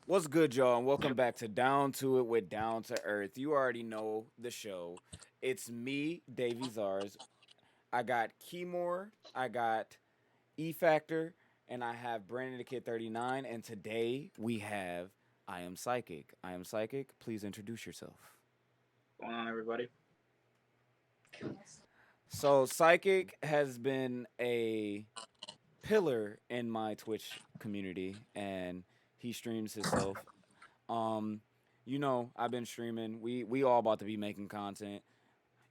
What's good, y'all? And welcome back to Down to It with Down to Earth. You already know the show. It's me, Davy Zars. I got Keymore, I got E Factor, and I have Brandon the Kid 39. And today we have I Am Psychic. I Am Psychic. Please introduce yourself. Going on, everybody? So, Psychic has been a pillar in my Twitch community, and he streams himself. Um, I've been streaming. We all about to be making content.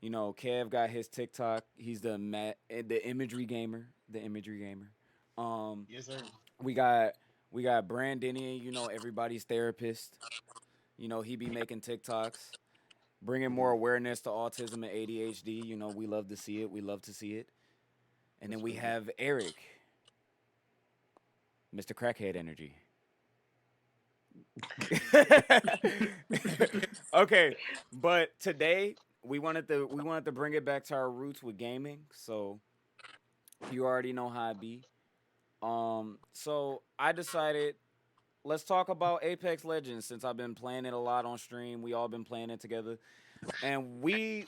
Kev got his TikTok. He's the imagery gamer. The imagery gamer. Um, Yes, sir. we got we got Brandinian. Everybody's therapist. He be making TikToks, bringing more awareness to autism and ADHD. We love to see it. We love to see it. And then Yes, we sir. have Eric, Mr. Crackhead Energy. Okay, but today we wanted to bring it back to our roots with gaming. So you already know how I be. So I decided let's talk about Apex Legends since I've been playing it a lot on stream. We all been playing it together, and we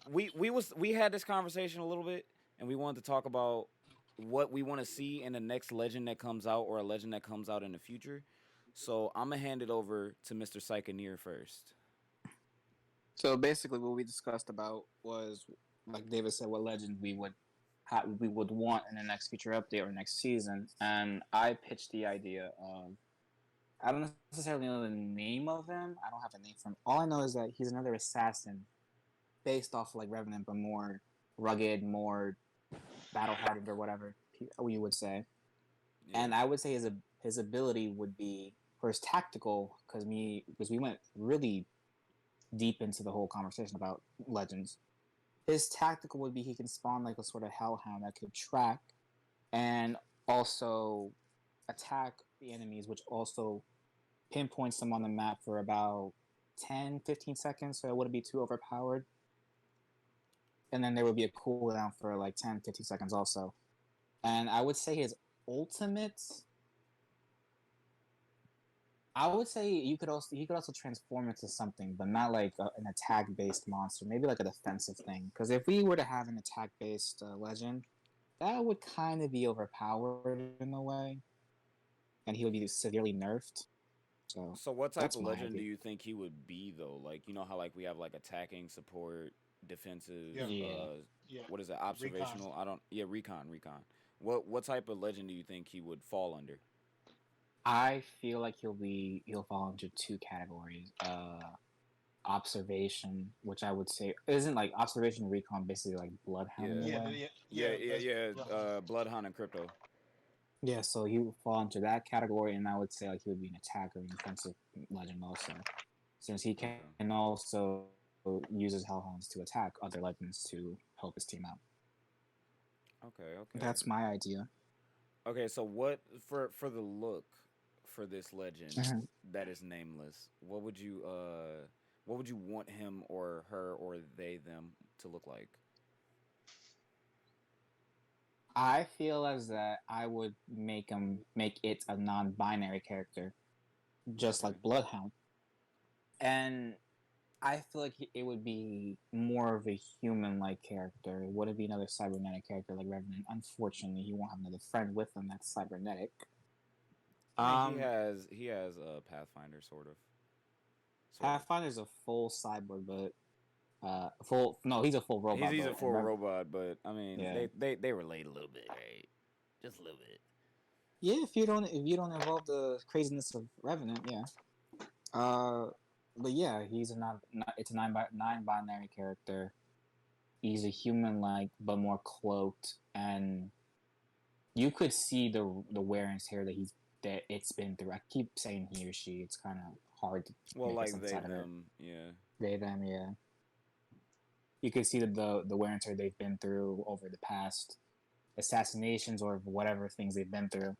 had this conversation a little bit, and we wanted to talk about what we want to see in the next legend that comes out or a legend that comes out in the future. So I'm gonna hand it over to Mr. Psychoneer first. So basically, what we discussed about was, like David said, what legend we would want in the next feature update or next season, and I pitched the idea of I don't necessarily know the name of him. I don't have a name for him. All I know is that he's another assassin based off of, like Revenant, but more rugged, more battle hardened, or whatever you would say. Yeah. And I would say his ability would be for his tactical because we went really deep into the whole conversation about legends. His tactical would be he can spawn like a sort of hellhound that could track and also attack the enemies, which also pinpoints them on the map for about 10, 15 seconds, so it wouldn't be too overpowered. And then there would be a cooldown for like 10, 15 seconds also. And I would say his ultimate, I would say he could also transform into something, but not like an attack based monster. Maybe like a defensive thing. Because if we were to have an attack based legend, that would kind of be overpowered in a way, and he would be severely nerfed. So So what type that's of my legend idea. do you think he would be though? Like how like we have like attacking, support, defensive, Yeah, Yeah, yeah. what is it? Recon. Observational? I don't Yeah, recon. What type of legend do you think he would fall under? I feel like he'll fall into two categories. Observation, which I would say isn't like observation and recon, basically like bloodhound in a Yeah. Yeah, way. that's Yeah. Bloodhound. Bloodhound and crypto. Yeah, so he would fall into that category, and I would say like he would be an attacker and defensive legend also, since he can Okay. also use his hellhounds to attack other legends to help his team out. Okay, okay. That's my idea. Okay, so what for the look for this legend Mhm. that is nameless, what would you want him or her or they them to look like? I feel as that I would make it a non-binary character, just Okay. like Bloodhound, and I feel like it would be more of a human-like character. It wouldn't be another cybernetic character like Revenant. Unfortunately, he won't have another friend with him that's cybernetic. I mean, he Um, has he has a Pathfinder sort of. Pathfinder's a full cyborg, but full no, he's a full robot, He's a but full robot, but I mean, yeah, they relate a little bit, right? Just a little bit. yeah. If you don't involve the craziness of Revenant, yeah. Uh, but yeah, he's a not it's a nine binary character. He's a human like, but more cloaked, and you could see the wear and tear that it's been through. I keep saying he or she. It's kind of hard to Well, make a like sense they out of it. them, yeah. They them, yeah. You could see the wear and tear they've been through over the past assassinations or whatever things they've been through.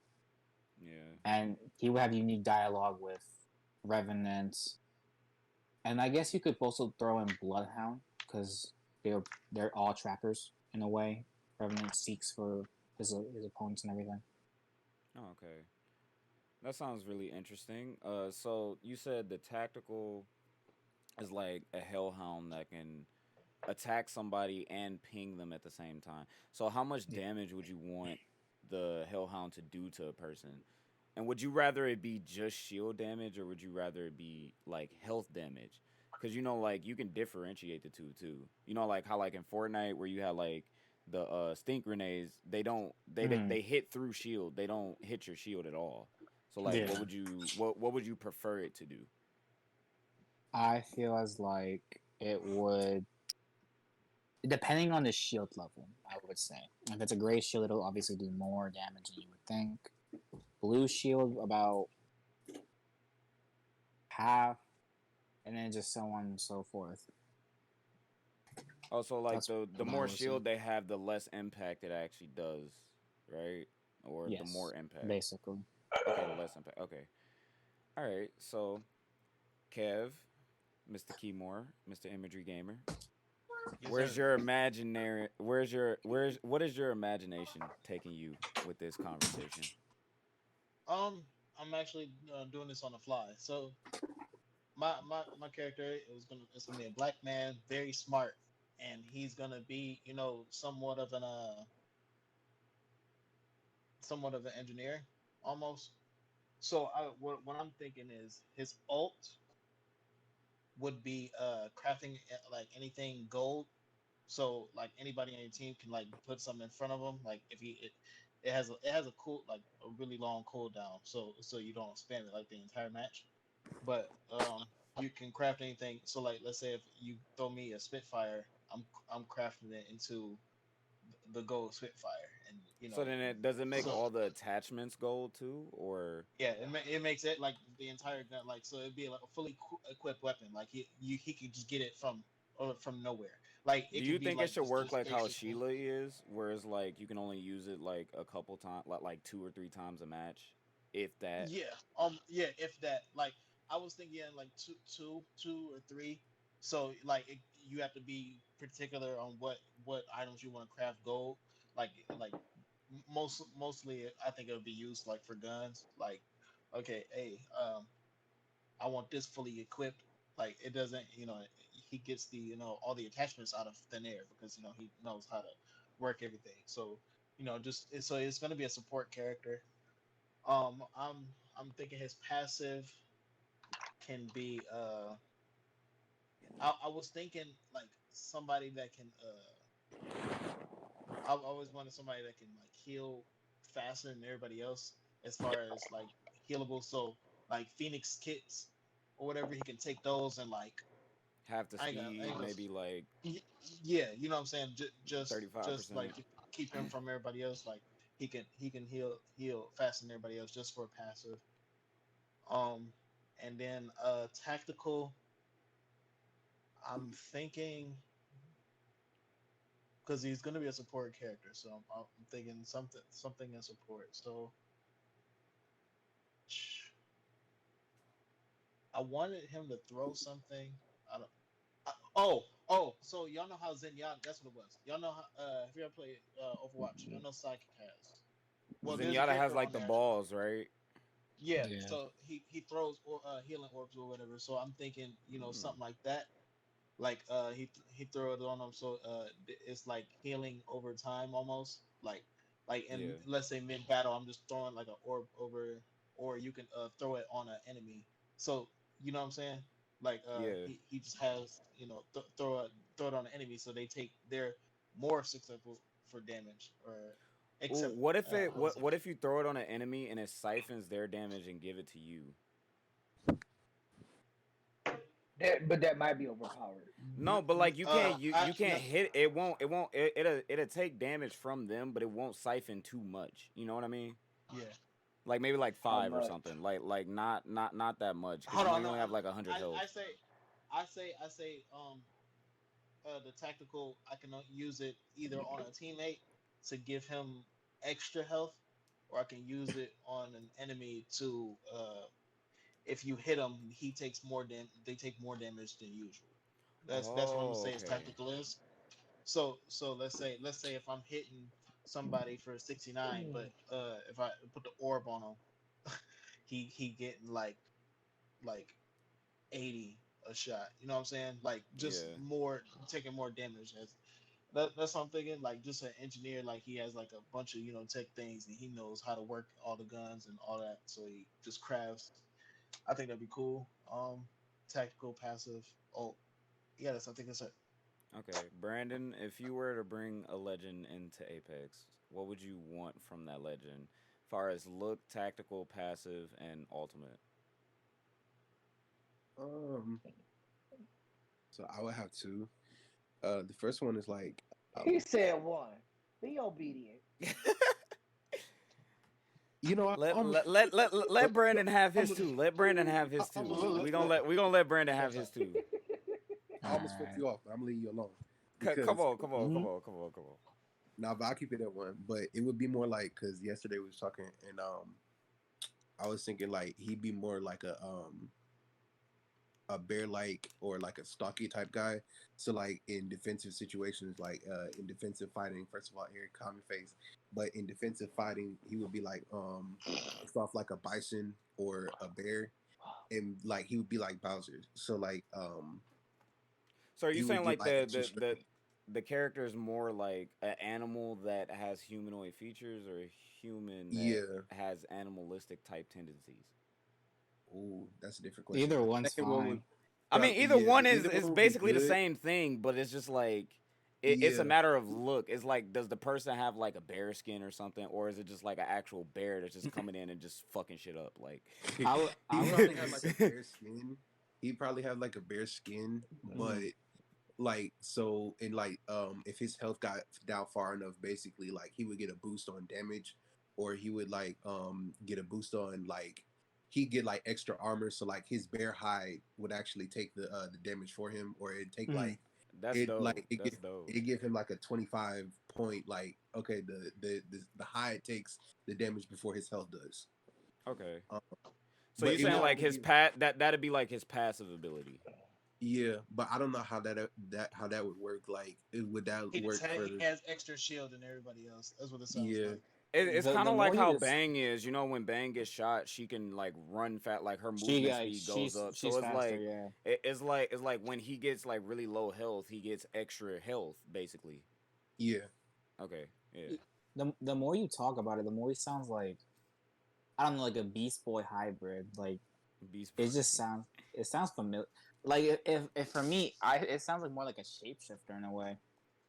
Yeah. And he would have unique dialogue with Revenant, and I guess you could also throw in Bloodhound because they're all trackers in a way. Revenant seeks for his opponents and everything. Oh, okay. That sounds really interesting. So you said the tactical is like a hellhound that can attack somebody and ping them at the same time. So how much Yeah. damage would you want the hellhound to do to a person? And would you rather it be just shield damage or would you rather it be like health damage? Because you know, like you can differentiate the two too. You know, like how like in Fortnite where you had like the stink grenades, they don't Mm, they hit through shield. They don't hit your shield at all. So like, yeah. what would you prefer it to do? I feel as like it would, depending on the shield level, I would say. If it's a gray shield, it'll obviously do more damage than you would think. Blue shield, about half, and then just so on and so forth. Also, like That's the what I more would say. shield they have, the less impact it actually does, right? Or the more Yes, impact. basically. Okay, the less impact. Okay. All right. So, Kev, Mr. Keymore, Mr. Imagery Gamer, Yes, sir. what is your imagination taking you with this conversation? I'm actually doing this on the fly. So my character it's gonna be a black man, very smart, and he's gonna be somewhat of an engineer almost. So what I'm thinking is his ult would be crafting like anything gold. So like anybody on your team can like put something in front of him. Like if it has a cool like a really long cooldown, so you don't spam it like the entire match. But you can craft anything. So like let's say if you throw me a Spitfire, I'm crafting it into the gold Spitfire, and So then it does it make so all the attachments gold too, or yeah, it makes it like the entire gun, like so it'd be like a fully equipped weapon. Like he could just get it from nowhere. Like do it you could be think it like should work just like how basically. Sheila is, whereas like you can only use it like a couple times, like two or three times a match, if that? Yeah, yeah. If that, like, I was thinking like two or three. So like, you have to be particular on what items you want to craft gold. Like mostly, I think it would be used like for guns. Like, okay, hey, I want this fully equipped. Like, it doesn't, he gets the all the attachments out of thin air because he knows how to work everything. So just so it's gonna be a support character. I'm thinking his passive can be I was thinking like somebody that can I always wanted somebody that can like heal faster than everybody else as far as like healable. So like Phoenix kits or whatever, he can take those and like Half the I speed, ain't gonna maybe like yeah, you know what I'm saying? Just like 35%. to keep him from everybody else. Like he can heal faster than everybody else just for passive. Um, and then tactical. I'm thinking because he's going to be a support character, so I'm thinking something in support. So I wanted him to throw something. I don't. So y'all know how Zenyatta? That's what it was. Y'all know how? If you ever play Overwatch, y'all know Psychic has. Well, there's a Zenyatta has character like on the there. balls, right? Yeah, Yeah. so he throws healing orbs or whatever. So I'm thinking, Hmm. something like that. Like he throw it on them, so it's like healing over time almost. Like in Yeah. let's say mid battle, I'm just throwing like an orb over, or you can throw it on an enemy. So you know what I'm saying? Like Yeah. he just has throw it on an enemy, so they're more successful for damage or Ooh, except what if it how to say what if you throw it on an enemy and it siphons their damage and give it to you? But that might be overpowered. No, but like you no, can't hit it'll take damage from them, but it won't siphon too much. You know what I mean? yeah. Like maybe like How 5 or much? something. Like not that much because Hold you know on, you no, only have like 100 I health. say the tactical, I can use it either on a teammate to give him extra health, or I can use it on an enemy to if you hit him, they take more damage than usual. That's what I'm gonna Oh, say his okay. tactical is. So let's say if I'm hitting somebody for 69, but if I put the orb on him, he getting like 80 a shot. You know what I'm saying? Like just Yeah. more taking more damage. That's what I'm thinking. Like just an engineer, like he has like a bunch of tech things, and he knows how to work all the guns and all that. So he just crafts. I think that'd be cool. Tactical, passive. Oh, yeah, I think that's it. Okay, Brandon, if you were to bring a legend into Apex, what would you want from that legend? Far as look, tactical, passive, and ultimate. Um, so I would have two. The first one is like, He said one. Be obedient. Let I'm let let let, let Brandon have I'm his two. Let Brandon have his I'm two. gonna We gonna let Brandon have his two. I almost flipped you off, but I'm leaving you alone Come because on, come on, come Mhm. on, come on, come on. now, but I'll keep it at one. But it would be more like because yesterday we was talking and I was thinking like he'd be more like a bear like or like a stocky type guy. So like in defensive situations, like in defensive fighting, first of all, Eric Common face. But in defensive fighting, he would be like based off like a bison or a bear. And like he would be like Bowser. So like So are you he would saying get like like extra strength. the character is more like an animal that has humanoid features or a human that Yeah. has animalistic type tendencies? Ooh, that's a different question. Either The one's second one would fine. I mean, probably either yeah, one either is one would be basically the good. same thing, but it's just like it's a Yeah. matter of look. It's like, does the person have like a bear skin or something, or is it just like an actual bear that's just coming in and just fucking shit up? Like, He I probably would had like a bear skin. He probably had like a bear skin, but Mhm. like so and like if his health got down far enough, basically like he would get a boost on damage, or he would like get a boost on like he'd get like extra armor, so like his bear hide would actually take the damage for him, or it'd take Mhm. like that's it dope. like it That's give dope. it give him like a 25 point like okay the hide takes the damage before his health does. Okay. Um, So but you it would saying Now, like only his be that'd be like his passive ability. yeah, but I don't know how how that would work. Like, would that work for? he has extra shield than everybody else. That's what it sounds Yeah, like. It's The kind the of like more you how just Bang is. You know, when Bang gets shot, she can like run fat. Like her movement speed goes up. she's So it's faster, like yeah. it's like when he gets like really low health, he gets extra health basically. yeah. Okay. Yeah. The more you talk about it, the more he sounds like I don't know, like a Beast Boy hybrid. Like Beast. it sounds familiar. Like if for me, I it sounds like more like a shapeshifter in a way,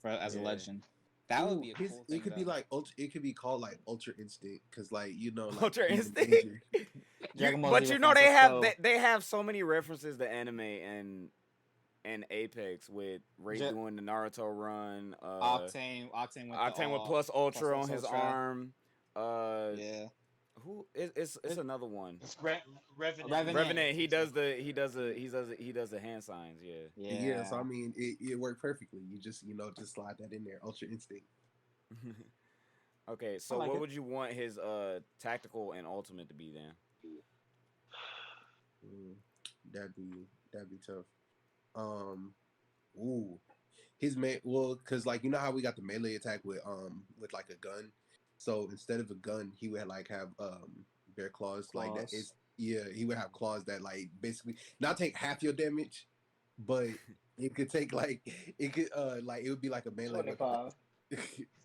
for as a Yeah. legend. That would Ooh, be a his cool it thing could be though. like ultra. It could be called like Ultra Instinct because like like Ultra he's in Instinct. danger. Dragon Ball But Z you know references. So they have so many references to anime and Apex with Ray J- doing the Naruto run. Octane with the Octane with all plus plus ultra on plus his ultra. arm. Uh, Yeah, who it's It- another one. It's Revenant. Revenant. Revenant. He does the hand signs. Yeah. Yeah, so I Yeah, mean, it worked perfectly. You just just slide that in there. Ultra Instinct. Okay, I so like what it. would you want his tactical and ultimate to be then? Mm, that'd be tough. Um, ooh, his well, because like how we got the melee attack with like a gun. So instead of a gun, he would like have bear claws like that. Claws. It's yeah, he would have claws that like basically not take half your damage, but it could take like it could like it would be like a melee weapon. 25.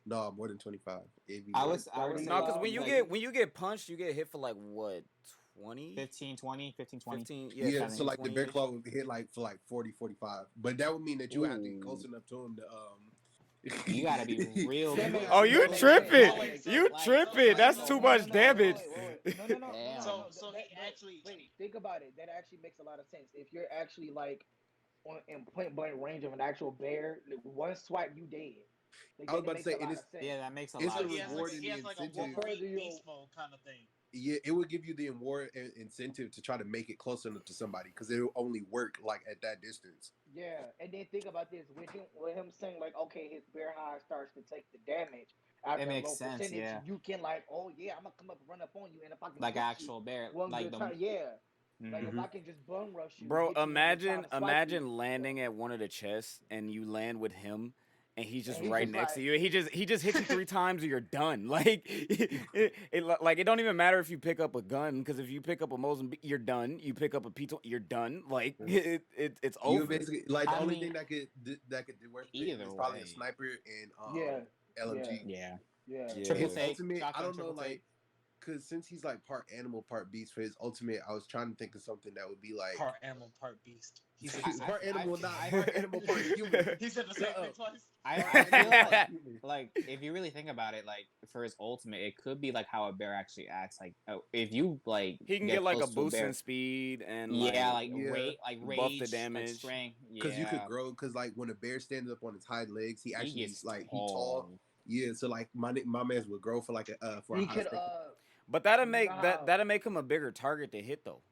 No, more than 25. It'd be I more. was I would No, say because 35, like when you get punched, you get hit for like what 20, 15, 20, 15, 20. 15, yeah, Yeah, so 15, Depending. like the 20 bear ish. claw would hit like for like 40, 45. But that would mean that you would have to get close Ooh, enough to him you gotta be real That close. makes Oh, You you gotta no be like tripping? sense. Oh wait, like so You like so tripping? like That's so too No, no, much no. Wait, damage. wait, wait, wait. No, no, no, no, no, damn. no. so he Wait, actually wait. Think about it. That actually makes a lot of sense. If you're actually like in point blank range of an actual bear, like, one swipe you dead. Like I was that about to makes say, a and lot of sense. Yeah, that makes a it's lot so the of reward sense. and he the has like a incentive. The further Wolverine you beast mode kind of thing. Yeah, it would give you the reward and incentive to try to make it close enough to somebody because it will only work like at that distance. Yeah, and then think about this with him saying like, okay, his bear hide starts to take the damage It after a makes low sense. percentage. Yeah, You can like, oh yeah, I'm gonna come up and run up on you, and if I can like get you actual bear, one like good the. time, yeah, like if Mm-hmm. Hmm I can just bum rush you and Bro, get you one good time to swipe you, imagine landing at one of the chests and you land with him and he's just And he's right just next to like, you. He just hits you 3 times, or you're done. Like like it don't even matter if you pick up a gun, because if you pick up a Mozambique, you're done. You pick up a P2, you're done. Like it's You over. basically like the I only mean, thing that could do worse either is probably a way. sniper and yeah, yeah, LMG. Yeah. yeah. Triple His Yeah. take. ultimate, I Shotgun don't know, triple take. like, cause since he's like part animal, part beast for his ultimate, I was trying to think of something that would be like Part animal, part beast. He said the same part thing. animal, not I- part animal, part human. He said the same Shut thing up. twice. I Part feel animal, part like human. like if you really think about it, like for his ultimate, it could be like how a bear actually acts. Like if you like He can get get like a close to a boost in bear, speed and yeah, like Yeah. buff the rage, like damage. strength, Cause you could yeah, grow. Cause like when a bear stands up on his hind legs, he he actually gets like he tall. tall. Yeah. So like my man's would grow for like a for a He hot could second. But that'll you know make how, that'll make him a bigger target to hit though.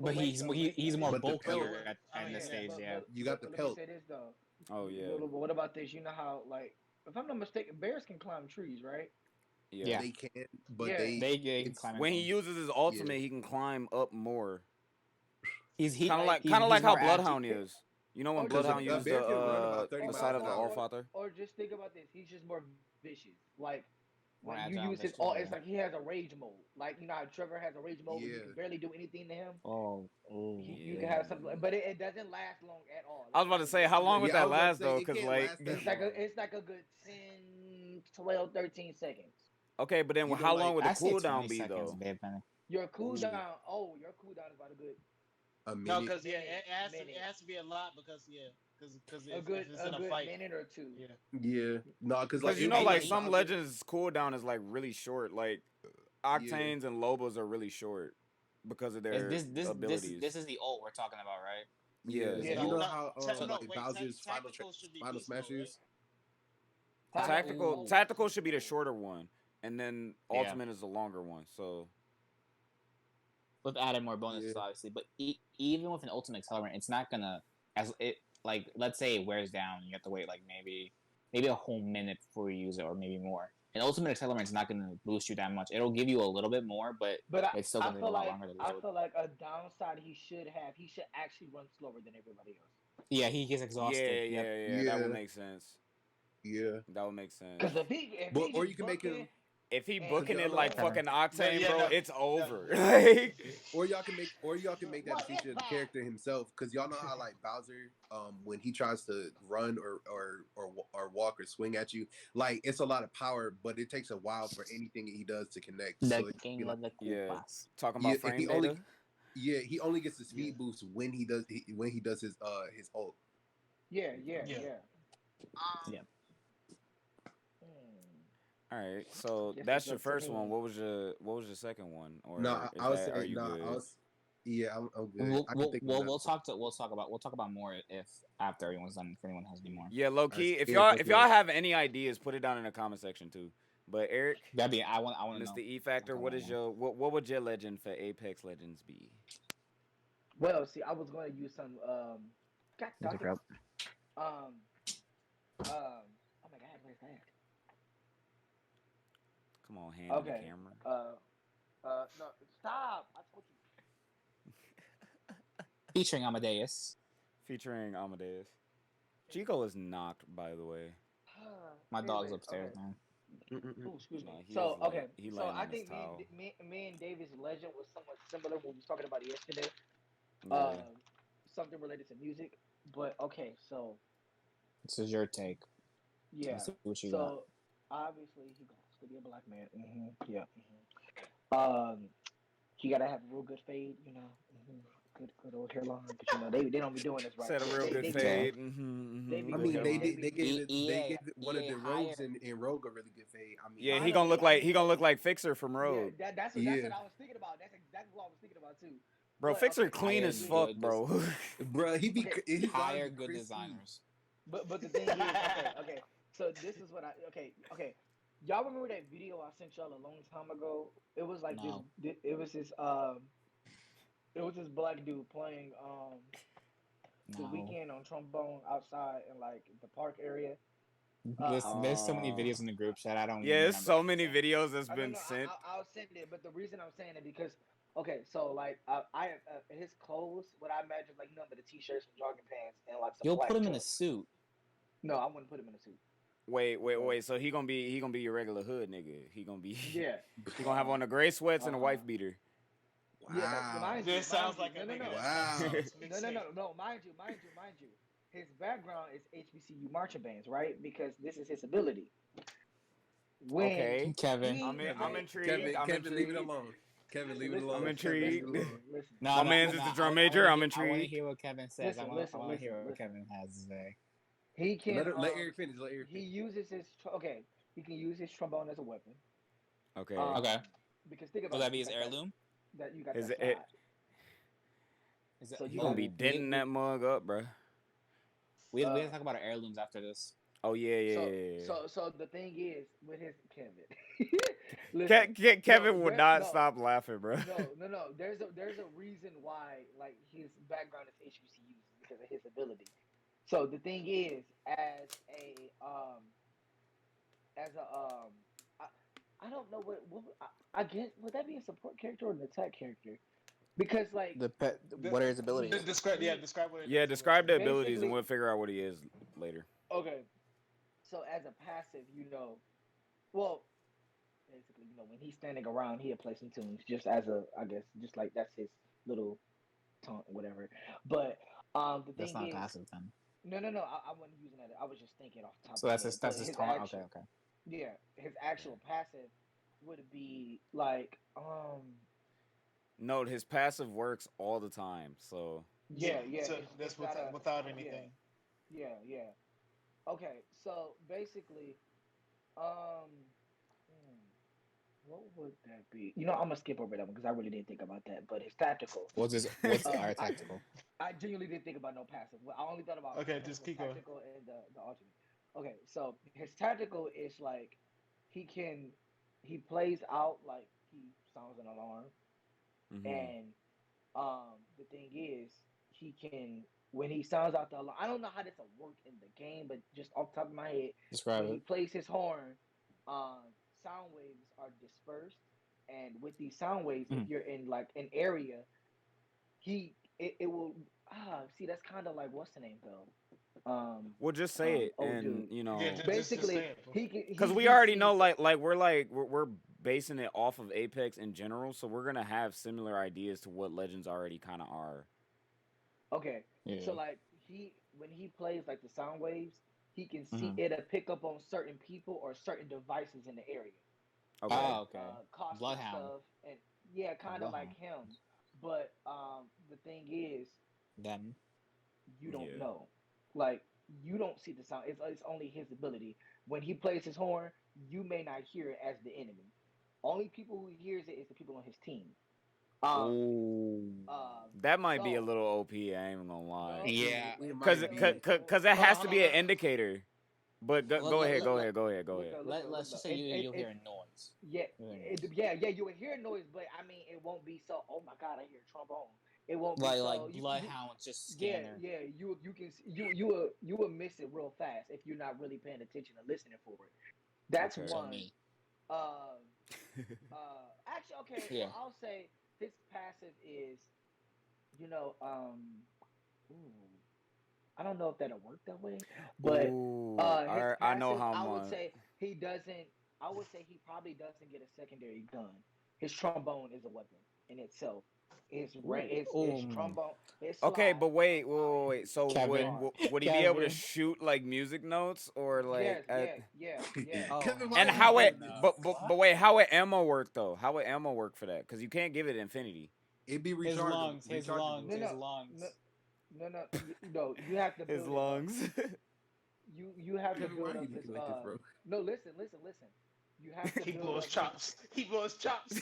But he's more But the bulkier pelt- at Oh, this yeah, stage, yeah. You got the let pelt. me say this though. Oh yeah, But what about this? You know how, like, if I'm not mistaken, bears can climb trees, right? yeah. Yeah. They can, but Yeah. They can it's climb When he anything. uses his ultimate, he can climb up more. He's Kind of he's like how more agile. Bloodhound is. You know when Or just Bloodhound a used bear can run about 30 the miles side of an the hour. Allfather? or just think about this. He's just more vicious. Like More when you agile, use his that's true, all, yeah. it's like he has a rage mode. Like you know how Trevor has a rage mode where you Yeah. can barely do anything to him. Oh, You can have something, but it doesn't last long at all. I was about to say, how long would Yeah, I that was about to last say, though? it Because can't like, last that It's like long. it's like a good 10, 12, 13 seconds. okay, but then You know, how like, long would the I say 20 cooldown be seconds, though? babe, man. Your Ooh. cooldown, your cooldown is about a good A No, minute. because yeah, Minute, it has to be a lot because a if good it's in a fight, minute or two. yeah. Yeah. No, because Because like you it know, was like he- some Bowser- legends cooldown is like really short. Like Octanes and Lobos are really short because of their abilities. This is the ult we're talking about, right? Yeah. Yeah. You know No, how no, like wait, Bowser's tactical should be final beast mode, smashers. Tactical Ooh. tactical should be the shorter one, and then Yeah. ultimate is the longer one. So With added more bonuses, Yeah. obviously. But even with an ultimate accelerant, it's not gonna as it like let's say it wears down, you have to wait like maybe a whole minute before you use it, or maybe more. An ultimate accelerant is not gonna boost you that much. It'll give you a little bit more, but But it's still I gonna take a feel lot like longer to I load. feel like a downside he should actually run slower than everybody else. Yeah, he gets exhausted. yeah, Yep. yeah, that would Yeah. make sense. Yeah. That would make sense. Because if But he or just you can make booking- him, If he And- booking Cause it y'all like know- fucking Octane, yeah, bro, no. it's over. No. Like, or y'all can make that feature of the character himself. Because y'all know how like Bowser, when he tries to run or walk or swing at you, like it's a lot of power, but it takes a while for anything he does to connect. The So it king be like, of the Yeah. Koopas. talking Yeah, about if frame he data. only- yeah, he only gets the speed Yeah. boost when he does his ult. Yeah. Yeah. Yeah. All right, so Guess that's it's your up to first me. one. What was your second one? Or No, is I was that- are saying you no, good? I was. Yeah, I'm good. We'll, I can think of we'll, another. we'll talk about more if after everyone's done. If anyone has any more, Yeah, low key. If yeah, y'all have any ideas, put it down in the comment section too. But Eric, that'd be I want to know. Mr. E Factor, what is your what would your legend for Apex Legends be? Well, see, I was going to use some God, What's it darn called? it. Oh my God, where's that? Come on, hand in Okay. the camera. No, stop! I told you. Featuring Amadeus. Featuring Amadeus. Chico is knocked, by the way. My dog's Anyway, upstairs, okay. man. Oh, excuse me. Nah, he So is okay, he so laying I on his think towel. me and David's legend was somewhat similar when we was talking about it yesterday. Yeah. Something related to music, but okay, so This is your take. yeah, Let's see what you got. so obviously he goes to be a black man. Yeah. He gotta have a real good fade, you know. Good old hairline, but you know they don't be doing this right. Said a real They- good they- fade. they be I good mean, they hairline. gave EA one of the higher. rogues in Rogue a really good fade. I mean, Yeah, I he know, gonna look yeah, like Fixer from Rogue. Yeah, that's Yeah. what I was thinking about. That's exactly what I was thinking about too. Bro, But, Fixer okay, clean higher as good fuck, bro. bruh, he be Okay. his Hire lines be good crispy. designers. But the thing is, okay. So this is what okay. Y'all remember that video I sent y'all a long time ago? It was like No. it was this black dude playing the No. weekend on trombone outside in like the park area. There's so many videos in the group chat. I don't. Yeah, even there's remember so any many of them. videos that's I been know, sent. I'll send it, but the reason I'm saying it because so like his clothes, what I imagine like nothing but the t-shirts and jogging pants and like some You'll black put him in a chucks. suit. No, I wouldn't put him in a suit. Wait. So he gonna be your regular hood nigga. He gonna be Yeah. he gonna have on the gray sweats and a wife beater. Yeah, Wow. mind you, This sounds mind like you. a No, nigga. no, no. Wow. No. Mind you. His background is HBCU marching bands, right? Because this is his ability. When Okay. Kevin. he- I'm Kevin, intrigued. I'm Kevin, leave it intrigued. alone. Kevin, leave it Listen, alone. I'm listen, Kevin, leave it intrigued. alone. listen. No, My man's is the drum major. I'm I want to intrigued. hear what Kevin says. Listen, I listen, want to hear what listen. Kevin has to say. He can. Let Eric finish. Let Eric He finish. uses his okay. He can use his trombone as a weapon. Okay. Okay. Because think about Will it, that be his you got heirloom? That you got Is that it- slide. Is it, So you You gonna be gotta- denting that mug up, bro. we have uh, to talk about our heirlooms after this. Oh yeah. So the thing is with his Kevin. Listen, Kevin no, would there- not no, stop laughing, bro. No. There's a reason why like his background is HBCUs because of his ability. So the thing is, I don't know what I guess would that be a support character or an attack character? Because like What are his abilities? Describe what it Yeah, is. describe the abilities Basically- and we'll figure out what he is later. okay, so as a passive, well, basically, when he's standing around, he'll play some tunes just as I guess, just like that's his little taunt, whatever. But the That's thing not is, passive then. no, I wasn't using that. I was just thinking off the top. So of that's my his head. that's But his taunt. actual- Okay. Yeah, his actual passive would be like No, his passive works all the time. So yeah. So it's- that's it's gotta- without yeah. anything. Yeah. Okay, so basically, what would that be? I'm gonna skip over that one because I really didn't think about that. But his tactical, What's our tactical? I genuinely didn't think about no passive. I only thought about Okay, just keep going. tactical and the alternate. Okay, so his tactical is like he plays out like he sounds an alarm, mhm. and the thing is he can when he sounds out the alarm. I don't know how this will work in the game, but just off the top of my head, Describe when he it. plays his horn, sound waves are dispersed, and with these sound waves, if you're in like an area, it will see that's kind of like what's the name though. We'll just say it, and dude. Yeah, just Basically, say it. he can because we already know, like we're basing it off of Apex in general, so we're gonna have similar ideas to what Legends already kind of are. Okay, Yeah. so like when he plays like the sound waves, he can see it'll pick up on certain people or certain devices in the area. Okay. Oh, okay. Caustic Bloodhound. stuff, and yeah, kind of like him. But the thing is, Then you don't Yeah. know. Like you don't see the sound. It's only his ability. When he plays his horn, you may not hear it as the enemy. Only people who hears it is the people on his team. That might be a so- little OP. I ain't even gonna lie. No, Yeah. We Because might be- it has Hold to on, be hold an on. indicator. But go Look, ahead. look, Go ahead. Let's just say you'll hear a noise. Yeah, Yeah. you would hear noise, but I mean, it won't be so. Oh my God, I hear a trombone. It won't be Like so. bloodhound just Yeah, scanner. yeah. You can you will miss it real fast if you're not really paying attention and listening for it. That's Okay. So one. me. Actually, okay. Yeah. Well, I'll say his passive is, I don't know if that'll work that way, but Ooh, his I know passive, how I much. would say he doesn't. I would say he probably doesn't get a secondary gun. His trombone is a weapon in itself. His trombone. His Okay, slide, but wait. So Kevin. would he be able to Kevin. shoot like music notes or like? yeah. Oh. Kevin, why And are you how it? doing this? But wait, how would ammo work though? How would ammo work for that? Because you can't give it infinity. It'd be His rechargeable. lungs. His rechargeable. lungs. No, His no, lungs. No. You have to build His it up. lungs. You have to Kevin, why build are you up his. looking like this, bro? No, listen. You have to He build blew his up chops. He blew his chops.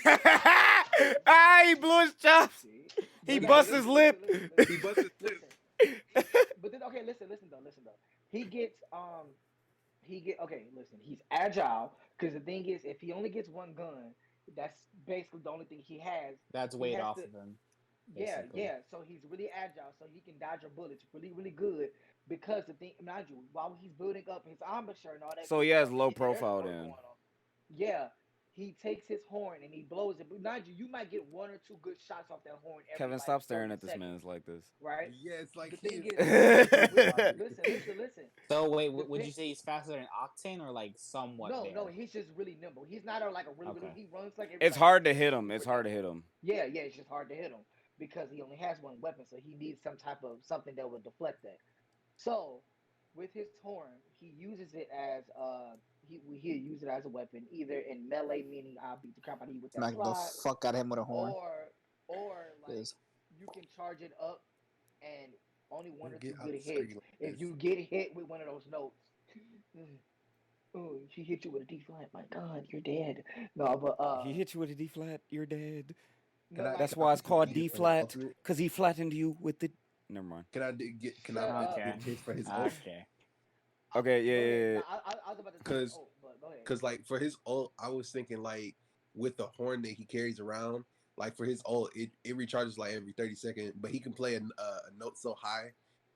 He blew his chops. See? He No, bust his lip. He busted his lip. Listen. But then, okay, listen though. He gets okay. Listen, he's agile because the thing is, if he only gets one gun, that's basically the only thing he has. That's He weight has off to- of him. Yeah, basically. yeah. So he's really agile, so he can dodge your bullets really, really good. Because the thing, mind you, while he's building up his embouchure and all that, So good he has stuff, low and there's profile work then. going on. Yeah, he takes his horn and he blows it. But mind you, you might get 1 or 2 good shots off that horn every Kevin, like stop staring 30 at this seconds, man like this. right? Yeah, it's like The he thing is. is, Listen, listen. So wait, would Depend- you say he's faster than Octane or like somewhat No, there? no, he's just really nimble. He's not like a really, Okay. he runs like it's everybody hard else, to but hit he's him. It's super hard to nimble. hit him. Yeah, it's just hard to hit him because he only has one weapon, so he needs some type of something that will deflect that. So, with his horn, he uses it as he'll use it as a weapon, either in melee, meaning I'll beat the crap out of you with that Smack the slide, fuck out of him with a horn. or like Yes. you can charge it up and only one or two Get out good the hits. screen like If this. you get hit with one of those notes, oh, she hit you with a D flat. My God, you're dead. No, but He hit you with a D flat. You're dead. Can no, I- That's can I why it's put called some D tips for his flat, ultimate? cause he flattened you with the. Never mind. Can I get? Can Shut I up. Okay. get tips for his ult? Okay. Okay, Go ahead. yeah. No, I was about to say, Cause- oh, but go ahead. Cause like for his ult, I was thinking like with the horn that he carries around, like for his ult, it recharges like every 30 seconds, but he can play a note so high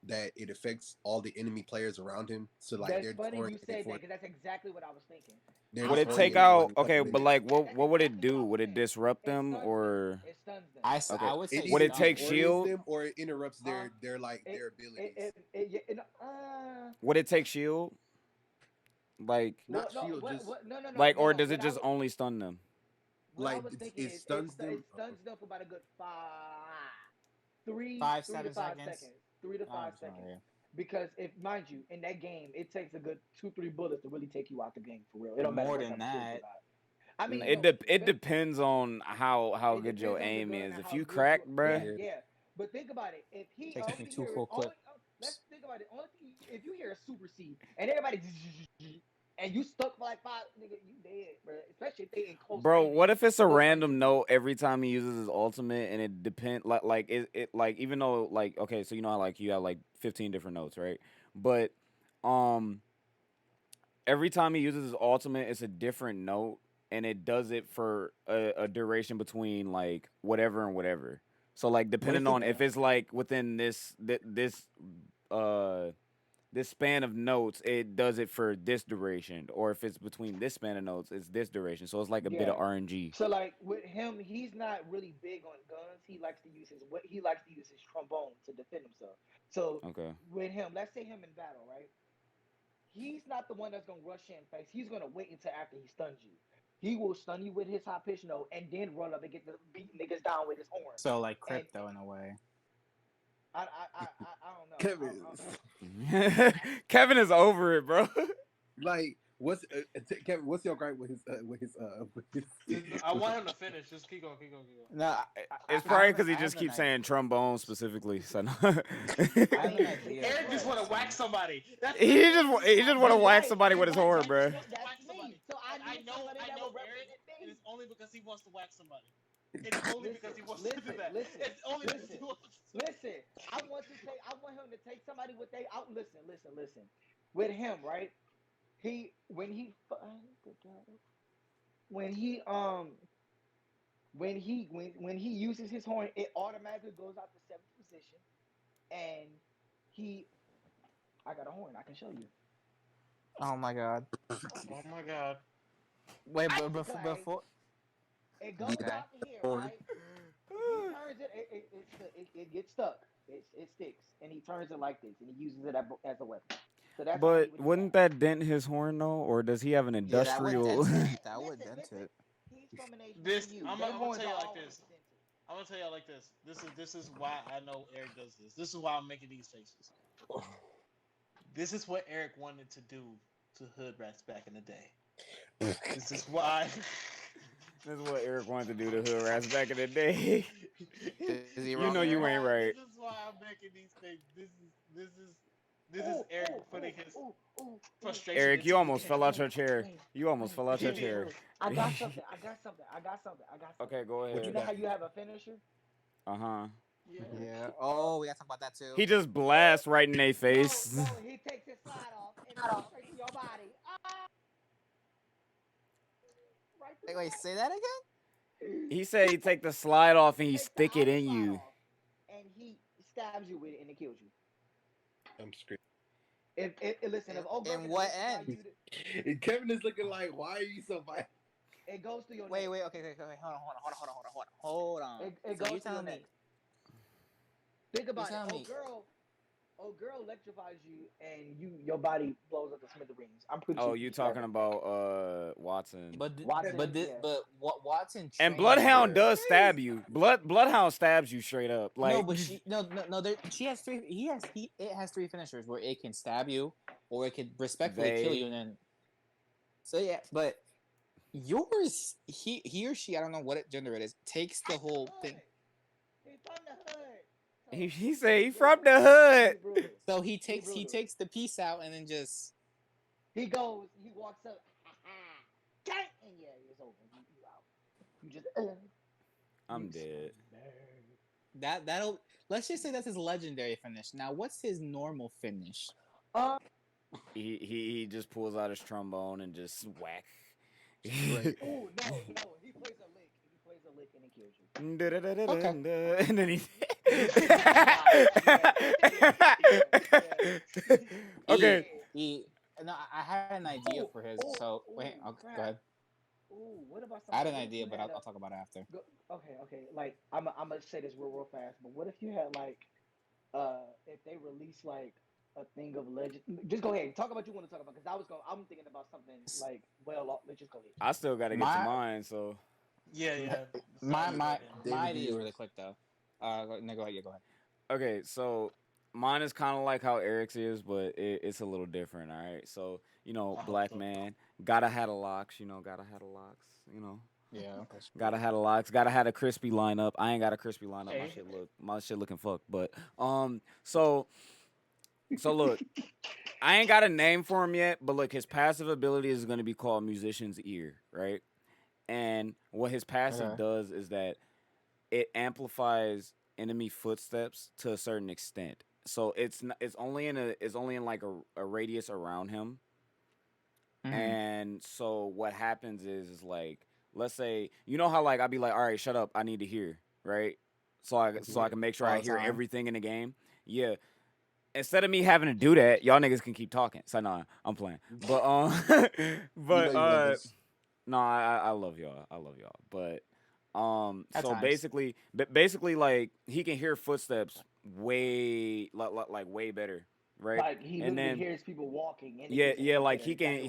that it affects all the enemy players around him. So like That's they're funny destroying you it said that for- because that's exactly what I was thinking. they're Would it destroying take it out? one Okay, weapon but at a like, time. what would it Exactly what I do? was Would it saying. disrupt It them stuns or? It stuns them. Okay. I would say It Would either it take stun. disorients shield? them or it interrupts their It- abilities. Would it take shield? Like, Not no, shield, what, just no, no, no, like, no, or no. does What it I just was- only stun them? What I like, was it thinking is stuns it them. stuns them for about a good 5, 3 to 7 5 seconds? seconds. 3 to 5 I'm seconds. sorry. Because if, mind you, in that game, it takes a good 2-3 bullets to really take you out the game for real. It don't matter More what than type of shield you that. got. I mean, It no, it depends on how it good your depends on the aim gun is. and If how you good crack, you- bruh. Yeah. But think about it. If he Takes all me you 2 hear, full clips. let's think about it. Only thing, if you hear a super C and everybody and you stuck for like 5, nigga, you dead, bro. Especially if they in close. Bro, range. what if it's a Close range. random note every time he uses his ultimate, and it depend like it like even though like okay, so you know how like you have like 15 different notes, right? But every time he uses his ultimate, it's a different note, and it does it for a duration between like whatever and whatever. So like depending on if it's like within this this span of notes, it does it for this duration, or if it's between this span of notes, it's this duration. So it's like a bit of Yeah. RNG. So like with him, he's not really big on guns. He likes to use his trombone to defend himself. So Okay. with him, let's say him in battle, right? He's not the one that's gonna rush in face. He's gonna wait until after he stuns you. He will stun you with his high pitch note and then run up and get the beat niggas down with his horn. So like crypto in a way. I don't know. Kevin, Kevin is over it, bro. like what's Kevin? What's your gripe with his I want him to finish. Just keep going. No, It's I probably have because he an- I just have an keeps saying trombone specifically. So no. I have an idea. Eric just want to whack somebody. That's he just want to whack right. somebody with his horn, That's bro. just whack That's somebody. me. So I I need know somebody that will Eric, represent and me. it's only because he wants to whack somebody. It's only because he wants to do that. Listen, It's only because he wants to. Listen, I want him to take somebody with they out. Listen. With him, right? When he uses his horn, it automatically goes out to 7th position, and I got a horn. I can show you. Oh my god. Oh my god. Wait, I but declare- before. It goes Okay. out here, Horn. right? He turns it gets stuck. It sticks, and he turns it like this, and he uses it as a weapon. So that's how he But would wouldn't attack. that dent his horn though, or does he have an industrial? That would dent it. He's from an This- HBCU. I'm Their gonna horns tell you are like always this. dented. I'm gonna tell y'all like this. This is why I know Eric does this. This is why I'm making these faces. This is what Eric wanted to do to hood rats back in the day. This is why. This is what Eric wanted to do to hood rats back in the day. Is he You wrong know there? you ain't right. This is why I'm making these things. This is Eric putting his frustration. Eric, into you the almost game. fell out your chair. You almost fell out your chair. I got something. Okay, go You ahead. know how you have a finisher? Uh huh. Yeah. Yeah. Oh, we gotta talk about that too. He just blasts right in their face. No, he takes his slide off and goes straight to your body. Right through Wait, the say that again? He said he take the slide off and he takes the stick it outer in slide you. off, and he stabs you with it and it kills you. I'm screaming. Listen, if In what end? And Kevin is looking like, why are you so violent? It goes through your Wait, neck. wait, okay, hold on. It So goes you're through your telling neck. me, Think you're about it. telling me, Oh girl electrifies you, and your body blows up to smithereens. I'm pretty Oh, sure you you stabbed talking her in the neck. about Watson? Watson, yeah. but Watson And trained Bloodhound her. does stab you. Bloodhound stabs you straight up. No, Like but no. She has three. It has three finishers where it can stab you, or it could respectfully kill you, they and then. So yeah, but yours, he or she, I don't know what gender it is, takes the whole thing. He's from the hood. So he say he he from brutal. the He hood. brutal. So he He takes brutal. the piece out and then just He goes. He walks up. Gang, and yeah, it's over. You out. You just. I'm you dead. that'll let's just say that's his legendary finish. Now, what's his normal finish? Uh, He just pulls out his trombone and just whack. Straight. oh no. He plays a lick. He plays a lick and he kills you. Okay. And then he. Okay. No, I had an idea for his. So wait, Oh, okay, crap. go ahead. Ooh, what about something? I had an what if idea, you but had I'll talk about it after. Okay. Like I'm gonna say this real fast. But what if you had like, if they release like a thing of legend? Just go ahead. Talk about what you want to talk about because I'm thinking about something like let's just go ahead. I still gotta get to mine, so Yeah. My David idea Yours. really quick though. No, go ahead. Yeah, go ahead. okay, so mine is kind of like how Eric's is, but it's a little different. All right, so I hope black so. man, gotta have the locks. Gotta have the locks. Yeah. Okay. Gotta have the locks. Gotta have a crispy lineup. I ain't got a crispy lineup. Hey. My shit looking fucked. But so look, I ain't got a name for him yet. But look, his passive ability is gonna be called Musician's Ear, right? And what his passive Okay. does is that it amplifies enemy footsteps to a certain extent. So it's only in like a radius around him. And so what happens is like, let's say, how like I'd be like, all right, shut up, I need to hear, right? So I can make sure All I the hear time. everything in the game. Yeah. Instead of me having to do that, y'all niggas can keep talking. So nah, I'm playing. But but you love us. no, I love y'all. I love y'all. But At so times. basically like he can hear footsteps way like way better, right? Like he And literally then hears people walking. And yeah, like he can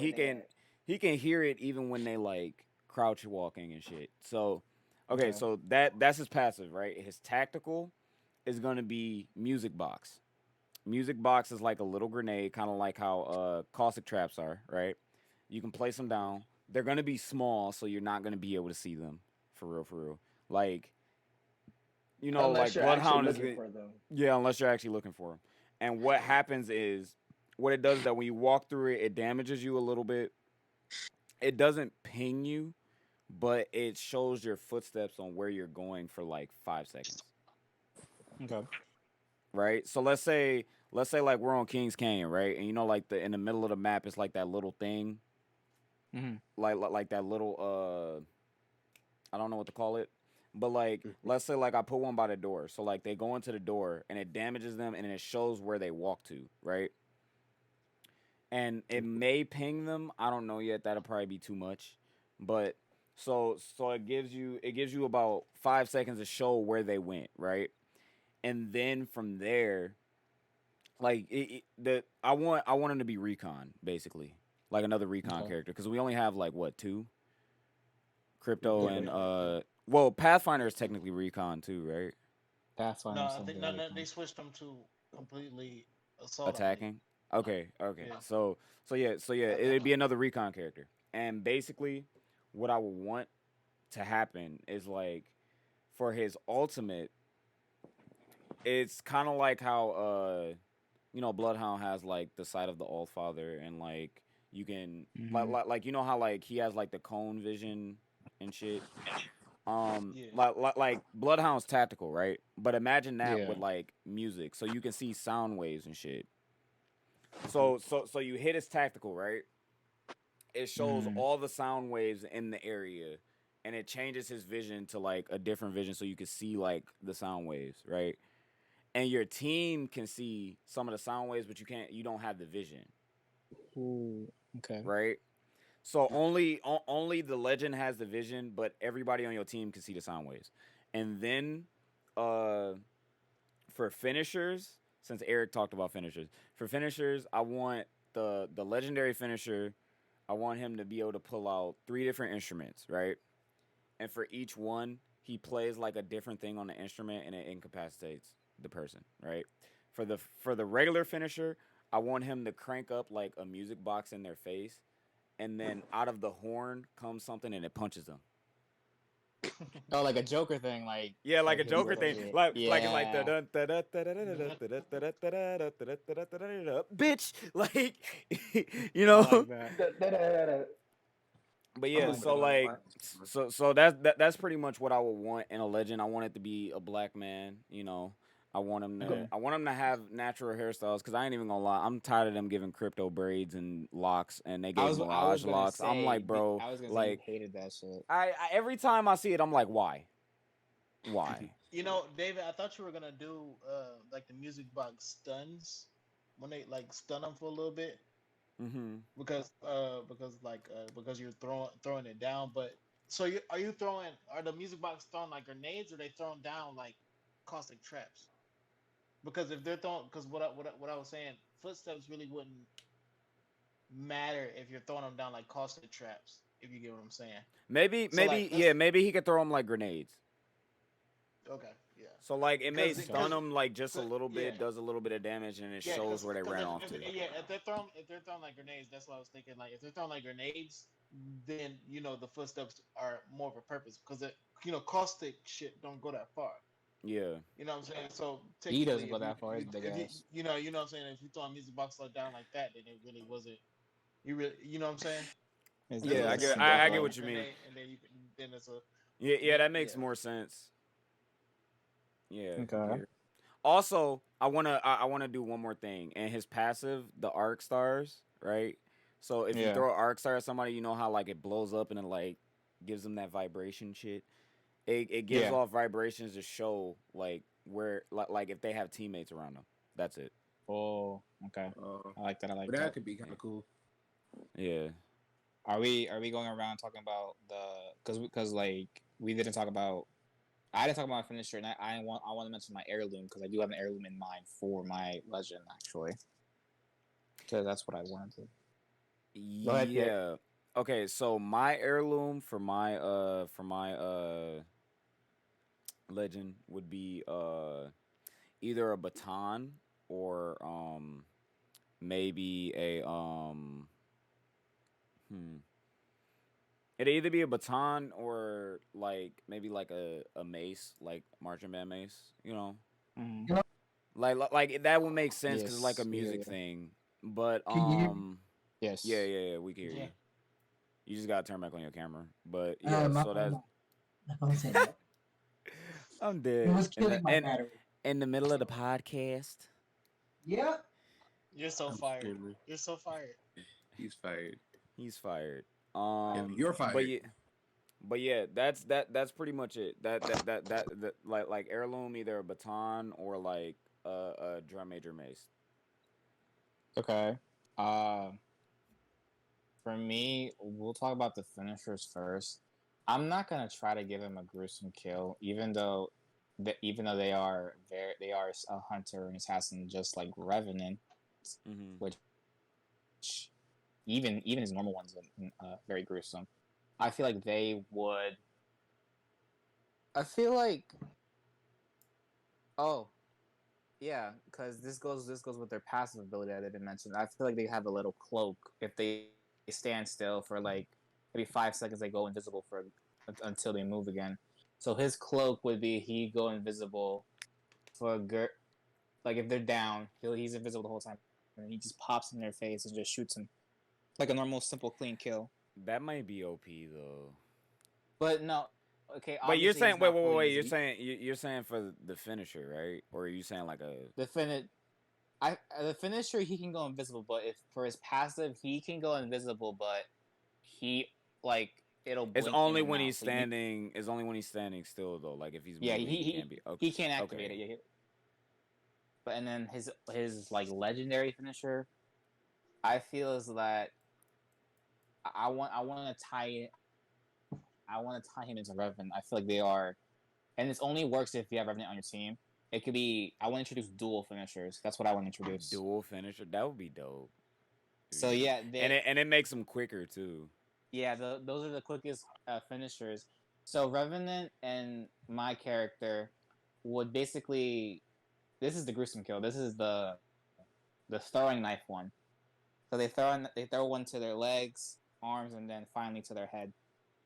he can hear it even when they like crouch walking and shit. So okay, Okay. so that's his passive, right? His tactical is gonna be music box. Music box is like a little grenade, kind of like how caustic traps are, right? You can place them down. They're gonna be small, so you're not gonna be able to see them for real. Like unless like you're Bloodhound actually is looking for them. yeah, unless you're actually looking for them. And what happens is, what it does is that when you walk through it, it damages you a little bit. It doesn't ping you, but it shows your footsteps on where you're going for like 5 seconds. Okay. Right? So let's say like we're on Kings Canyon, right? And like in the middle of the map is like that little thing. Like that little I don't know what to call it. But like let's say like I put one by the door. So like they go into the door and it damages them and it shows where they walk to, right? And it may ping them. I don't know yet. That'll probably be too much. But so it gives you about 5 seconds to show where they went, right? And then from there, like I want him to be recon basically, like another recon Okay. character because we only have like what, two, crypto Yeah. and well, Pathfinder is technically recon too, right? Pathfinder. No, I think they switched them to completely assault. I think. Attacking. Okay. Yeah. So yeah, it'd be another recon character. And basically, what I would want to happen is like for his ultimate, it's kind of like how Bloodhound has like the sight of the Allfather, and like you can like how like he has like the cone vision and shit. Yeah. Like Bloodhound's tactical, right? But imagine that Yeah. with like music, so you can see sound waves and shit. So you hit his tactical, right? It shows all the sound waves in the area, and it changes his vision to like a different vision, so you can see like the sound waves, right? And your team can see some of the sound waves, but you don't have the vision, Ooh, okay. right? So only the legend has the vision, but everybody on your team can see the sound waves. And then uh for finishers, since Eric talked about finishers, for finishers, I want the legendary finisher. I want him to be able to pull out three different instruments, right? And for each one, he plays like a different thing on the instrument, and it incapacitates the person, right? For the regular finisher, I want him to crank up like a music box in their face, and then out of the horn comes something and it punches them. Oh, like a Joker thing, like Yeah, like a his Joker little thing, yeah. like it's like the Yeah. bitch, like you I know. like that. But I yeah, like so that. like, so that's pretty much what I would want in a legend. I want it to be a black man. You know, Okay. I want him to have natural hairstyles because I ain't even gonna lie, I'm tired of them giving crypto braids and locks, and they gave I was Mirage gonna locks. I'm say like, bro, I was gonna say you like, hated that shit. I every time I see it, I'm like, why, why? You know, David, I thought you were gonna do like the music box stuns when they like stun them for a little bit Mm-hmm. because you're throwing it down. But so are you throwing, are the music box throwing like grenades, or they throwing down like caustic traps? Because if they're throwing, because what I was saying, footsteps really wouldn't matter if you're throwing them down like caustic traps. If you get what I'm saying. So like Yeah, let's maybe he could throw them like grenades. okay, yeah. So like it may stun Because them like just a little yeah. bit, does a little bit of damage, and it Yeah, shows where they ran off if to. yeah, if they're throwing like grenades, that's what I was thinking. Like if they're throwing like grenades, then you know the footsteps are more of a purpose because it, you know, caustic shit don't go that far. Yeah. You know what I'm saying? So He doesn't technically, go that far, his big if you ass. you know what I'm saying, if you throw a music box like down like that, then it really wasn't. You know what I'm saying? His Because big Yeah, if I it's ass like get a can go I if get like far. a what you mean. grenade, and then then it's a Yeah, then that makes yeah. more sense. Yeah. Okay. Yeah. Also, I wanna do one more thing. And his passive, the arc stars, right? So if you Yeah. throw an arc star at somebody, you know how like it blows up and it like gives them that vibration shit. It gives Yeah. off vibrations to show like where like if they have teammates around them. That's it. Oh, okay. I like that. I like But that that. could be kind of cool. Yeah. Are we going around talking about the because like we didn't talk about I didn't talk about my finisher, and I want to mention my heirloom because I do have an heirloom in mind for my legend actually. So that's what I wanted to. Go ahead, Nick. Yeah. Okay, so my heirloom for my legend would be either a baton or maybe a hmm it'd either be a baton or like maybe like a mace, like marching band mace, you know? Mm-hmm. Like that would make sense cuz it's like a Yes. Yeah. music thing. But Can you hear me? Yes. yeah, we can hear Yeah. you. You just got to turn back on your camera. But yeah, My so phone. that's My phone said that. I'm It dead. was killing my And battery. in the middle of the podcast. Yep. You're so I'm fired. screaming. You're so fired. He's fired. He's fired. Yeah, you're But fired. yeah, that's pretty much it. That like heirloom, either a baton or like a drum major mace. Okay. For me, we'll talk about the finishers first. I'm not gonna try to give him a gruesome kill, even though they are a hunter and assassin just like Revenant, Mm-hmm. which even his normal ones are very gruesome. I feel like they would. I feel like oh yeah, because this goes with their passive ability I didn't mention. I feel like they have a little cloak if they stand still for like maybe 5 seconds. They go invisible for until they move again. So his cloak would be he go invisible for like if they're down, he's invisible the whole time, and he just pops in their face and just shoots him like a normal, simple, clean kill. That might be OP though. But no, okay. But you're Obviously, saying he's not fully wait. invisible. You're saying for the finisher, right? Or are you saying like a The finisher he can go invisible, but if for his passive he can go invisible, but he like it'll it's blink in only and when out. he's standing. It's only when he's standing still though. Like if he's Yeah, moving, he can't be. Okay. he can't activate it. Yeah. But and then his like legendary finisher, I feel is that I want to tie it. I want to tie him into Revenant. I feel like they are, and this only works if you have Revenant on your team. It could be. I want to introduce dual finishers. That's what I want to introduce. Dual finisher. That would be dope. So yeah, and it makes them quicker too. Yeah, those are the quickest finishers. So Revenant and my character would basically. This is the gruesome kill. This is the throwing knife one. So they throw one to their legs, arms, and then finally to their head.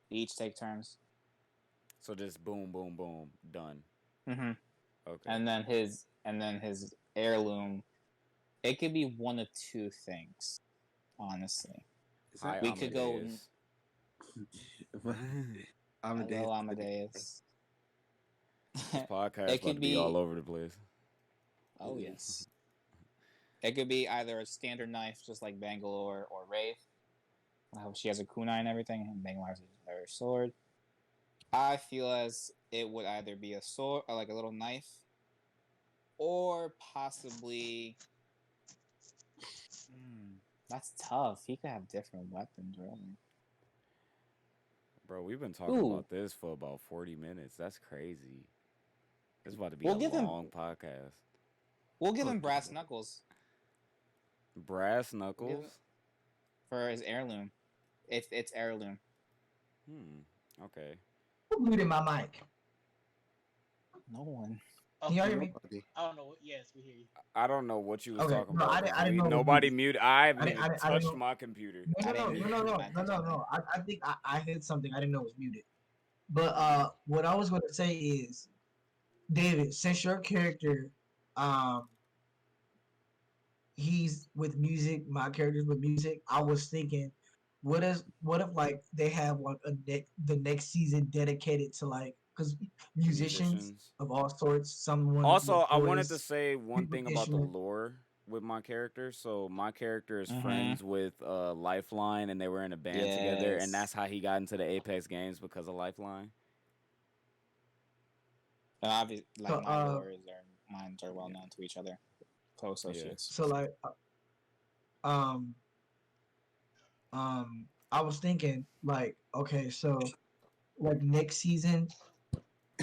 They each take turns. So just boom, boom, boom, done. Mm-hmm. Okay. And then his heirloom. It could be one of two things. Honestly, Is Hi, that- we could go. Amadeus. Hello, Amadeus. This podcast It about could to be be- all over the place. Oh yes. It could be either a standard knife, just like Bangalore or Wraith. How she has a kunai and everything, and Bangalore has her sword. I feel as it would either be a sword or like a little knife, or possibly. That's tough. He could have different weapons, really. Bro, we've been talking Ooh. about this for about 40 minutes. That's crazy. It's about to be We'll a give him- long podcast. We'll give him brass knuckles Brass knuckles? for his heirloom. It's heirloom. Okay. Who muted my mic? No one. Can you hear me? Nobody. I don't know. Yes, we hear you. I don't know what you was Okay, talking no, about. I didn't know it was Nobody muted. muted. I haven't I didn't touched know- my computer. No, I no, didn't no, no, hear no, you. no, no, no. I think I heard something I didn't know was muted. But what I was going to say is, David, since your character, he's with music, my character's with music. I was thinking, what if like they have like the next season dedicated to like because musicians of all sorts, someone. Also, with I wanted to voice, say one thing about the instrument. lore with my character. So my character is Mhm. friends with Lifeline, and they were in a band together, and Yes. that's how he got into the Apex games because of Lifeline. Obviously, like So, my lores or minds are well known to each other. Close associates. So like, I was thinking like, okay, so like next season,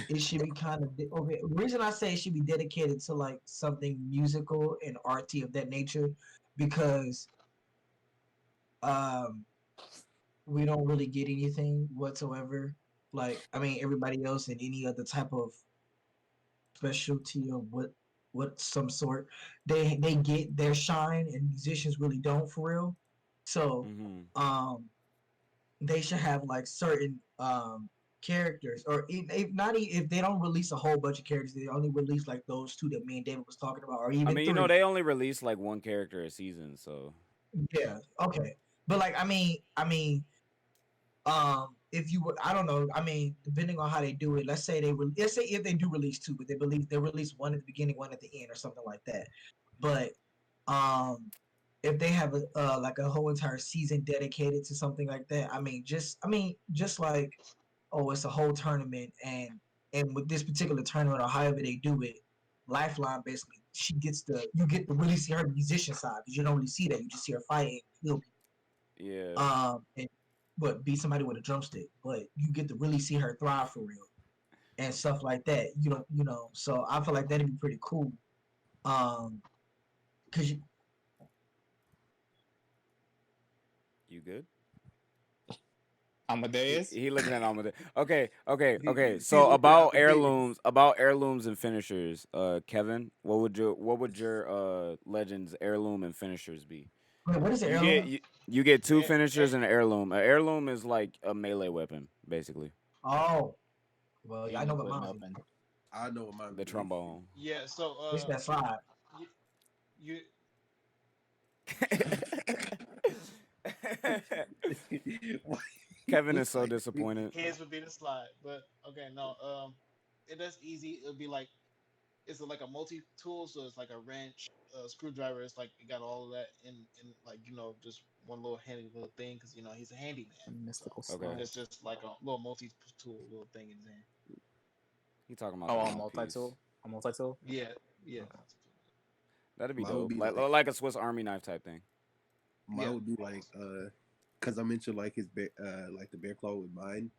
it should be kind of okay. The reason I say it should be dedicated to like something musical and arty of that nature, because we don't really get anything whatsoever. Like, I mean, everybody else in any other type of specialty of what some sort they get their shine, and musicians really don't for real. So they should have like certain characters, or if not, if they don't release a whole bunch of characters, they only release like those two that me and David was talking about, or even I mean, three. you know, they only release like one character a season, so Yeah, okay, but like I mean, if you would, I don't know, I mean, depending on how they do it, let's say if they do release two, but they release one at the beginning, one at the end, or something like that. But if they have a like a whole entire season dedicated to something like that, I mean, just like, oh, it's a whole tournament, and with this particular tournament or however they do it, Lifeline basically you get to really see her musician side, because you don't really see that, you just see her fighting, yeah. and beat somebody with a drumstick, but you get to really see her thrive for real and stuff like that. You know, so I feel like that'd be pretty cool. Cause You good? Amadeus. He looking at Amadeus. Okay. He's So looking about at heirlooms and finishers, Kevin, what would your Legends heirloom and finishers be? wait, what is it? You get two Yeah, finishers and an heirloom. An heirloom is like a melee weapon, basically. Oh, well, yeah, I know what Put mine open. I know what mine. The trombone. Yeah. So is. It's that slide. you Kevin is so disappointed. his would be the slide, but okay, no. That's easy. It'll be like it's like a multi-tool, so it's like a wrench, screwdriver. It's like it got all of that in like just one little handy little thing, because he's a handyman. Mystical So Okay. it's just like a little multi-tool little thing in his hand. He talking about Oh, the a one multi-tool. A multi-tool. Yeah, yeah. That'd be Mine would dope. be Like like- like a Swiss Army knife type thing. Mine Yeah. would be like because I mentioned like his bear, like the bear claw with mine.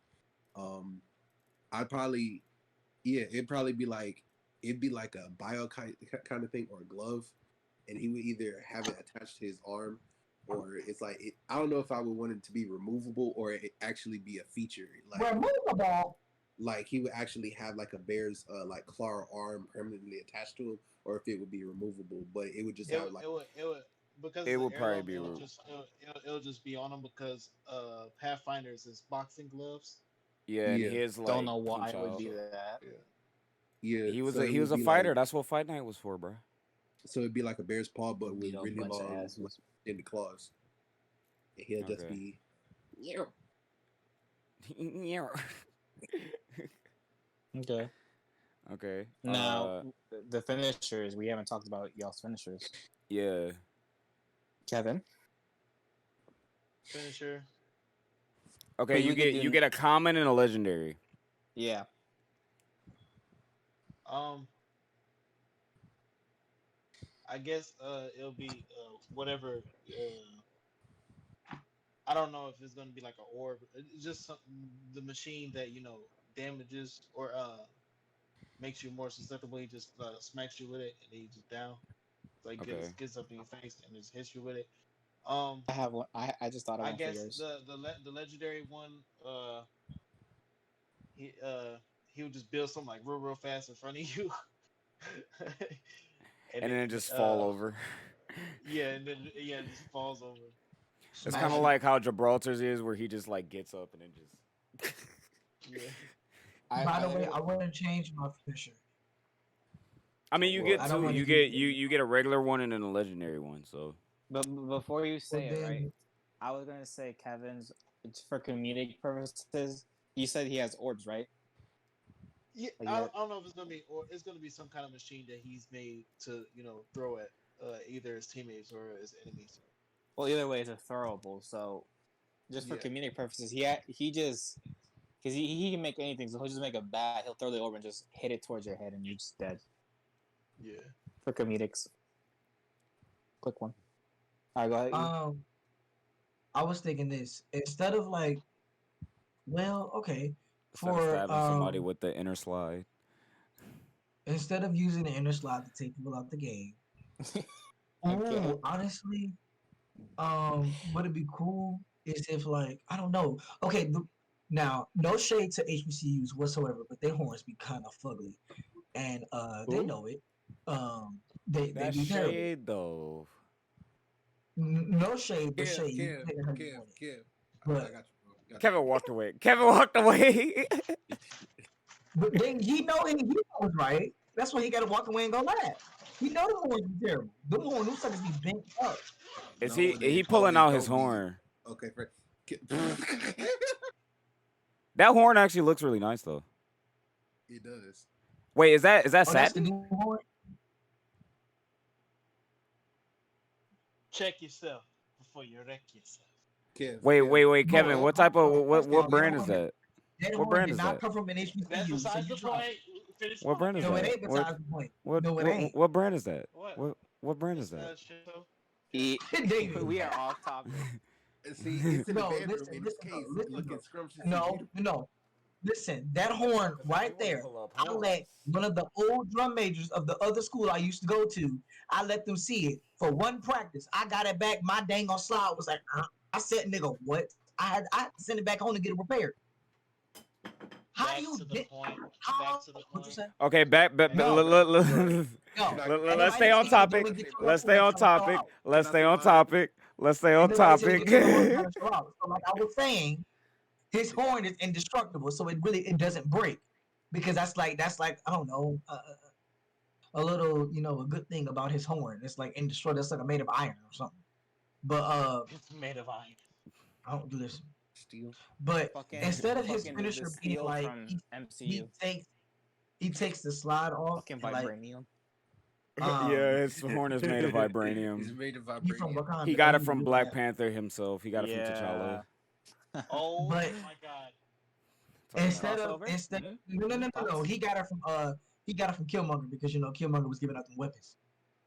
I'd probably, yeah, it'd be like a bio kind of thing or a glove, and he would either have it attached to his arm, or it's like I don't know if I would want it to be removable or it actually be a feature. Removable. Like he would actually have like a bear's like claw or arm permanently attached to him, or if it would be removable, but it would just have like it would because It of would the probably heirloom, be it'll just be on him because Pathfinders is boxing gloves. yeah, and yeah, his like Don't know why punch it would out. be that. yeah. He was So a it he was would a be fighter. like That's what Fight Night was for, bro. so it'd be like a bear's paw, but with Beat a really bunch of long asses. in the claws. And he'll just Okay. be Yeah. Okay. Okay. Now the finishers. We haven't talked about y'all's finishers. Yeah. Kevin. Finisher. Okay, But you we could get do- a common and a legendary. Yeah. I guess it'll be whatever. I don't know if it's gonna be like an orb. It's just the machine that damages or makes you more susceptible. He just smacks you with it, and then you just down. Like Okay. gets up in your face and just hits you with it. I have one. I just thought of I one for guess yours. the legendary one. He he would just build something like real fast in front of you. And then it just fall over. Yeah, and then it just falls over. It's Smash kind of it. like how Gibraltar's is, where he just like gets up and then just. Yeah. By the way, I wouldn't change my finisher. I mean, you Well, get I don't two. wanna You keep get it. you get a regular one and then a legendary one. So But before you say it, then- right? I was gonna say Kevin's. It's for comedic purposes. You said he has orbs, right? Yeah, Like, I yeah. don't know if it's gonna be, or it's gonna be some kind of machine that he's made to throw at either his teammates or his enemies. Well, either way, it's a throwable. So, just for Yeah. comedic purposes, he just because he can make anything. So he'll just make a bat. He'll throw the orb and just hit it towards your head, and you're just dead. Yeah. For comedics. Quick one. All right, go ahead. I was thinking this instead of like, well, okay, instead of for stabbing somebody with the inner slide. instead of using the inner slot to take people out the game. Okay. Ooh, honestly, would it be cool is if like I don't know. Okay, now no shade to HBCUs whatsoever, but their horns be kind of fugly, and they Who? know it. They That's be terrible. shade though. No shade, but Kev, shade. You Kev, can take it how you Kev, want it. Kev. But- I got you, bro. Got you. Kevin walked away. Kevin walked away. But then he knows right. That's why he got to walk away and go laugh. He know the horns be terrible. Them suckers be bent up. Is No, he they pulling totally out his don't be. horn? Okay, Fred. That horn actually looks really nice though. It does. Wait, is that Oh, that's the satin? new horn. Check yourself before you wreck yourself. Kev, Wait, Kev. wait, Kevin. No, What type of what no, brand no, is that? That What horn brand did is not that? come from an That's HBCU. besides So the you try. point. Finish What brand is No, it that? ain't besides the point. What No, it ain't. what brand is that? What? What brand is that? Shinto? David. we are off topic. See, it's in No, the bedroom. listen, In this listen, case, though, listen, looking though. scrumptious. No. Listen, that horn right there. I let one of the old drum majors of the other school I used to go to. I let them see it for one practice. I got it back. My dang on slide was like, I said, nigga, what? I had to send it back home to get it repaired. How Back you to the did? point. How? Back to the What you point. say? Okay, back. No. No. Let's stay on topic. Let's stay on topic. Let's stay on topic. Let's stay on topic. So like I was saying, his horn is indestructible, so it doesn't break, because that's like I don't know a little a good thing about his horn. It's like indestructible. It's like made of iron or something. But It's made of iron. I don't do this. Steel. But Fucking, instead of his fucking finisher the being steel like from he MCU, takes the slide off. fucking and, like, vibranium. Yeah, his horn is made of It's vibranium. made of he from vibranium. Wakanda. He got it He from do Black that. Panther himself. He got it from T'Challa. Oh But- my god. Instead Crossover? no, he got it from Killmonger, because Killmonger was giving out the weapons.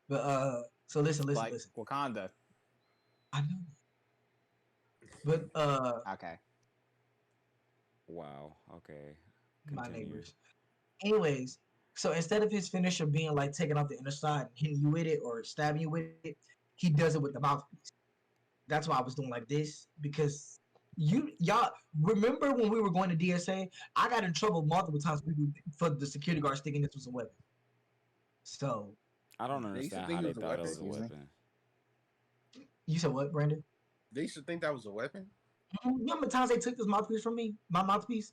But so listen. Like Wakanda. I know. But Okay. Wow. Okay. my Continue. neighbors. Anyways, so instead of his finisher being like taking off the inner side and hitting you with it or stabbing you with it, he does it with the mouthpiece. That's why I was doing like this because y'all remember when we were going to DSA? I got in trouble multiple times for the security guards thinking this was a weapon. So I don't They used to understand think how it they was a thought it weapon. was a Excuse me? weapon. you said what, Brandon? They used to think that was a weapon. You know how many times they took this mouthpiece from me? My mouthpiece?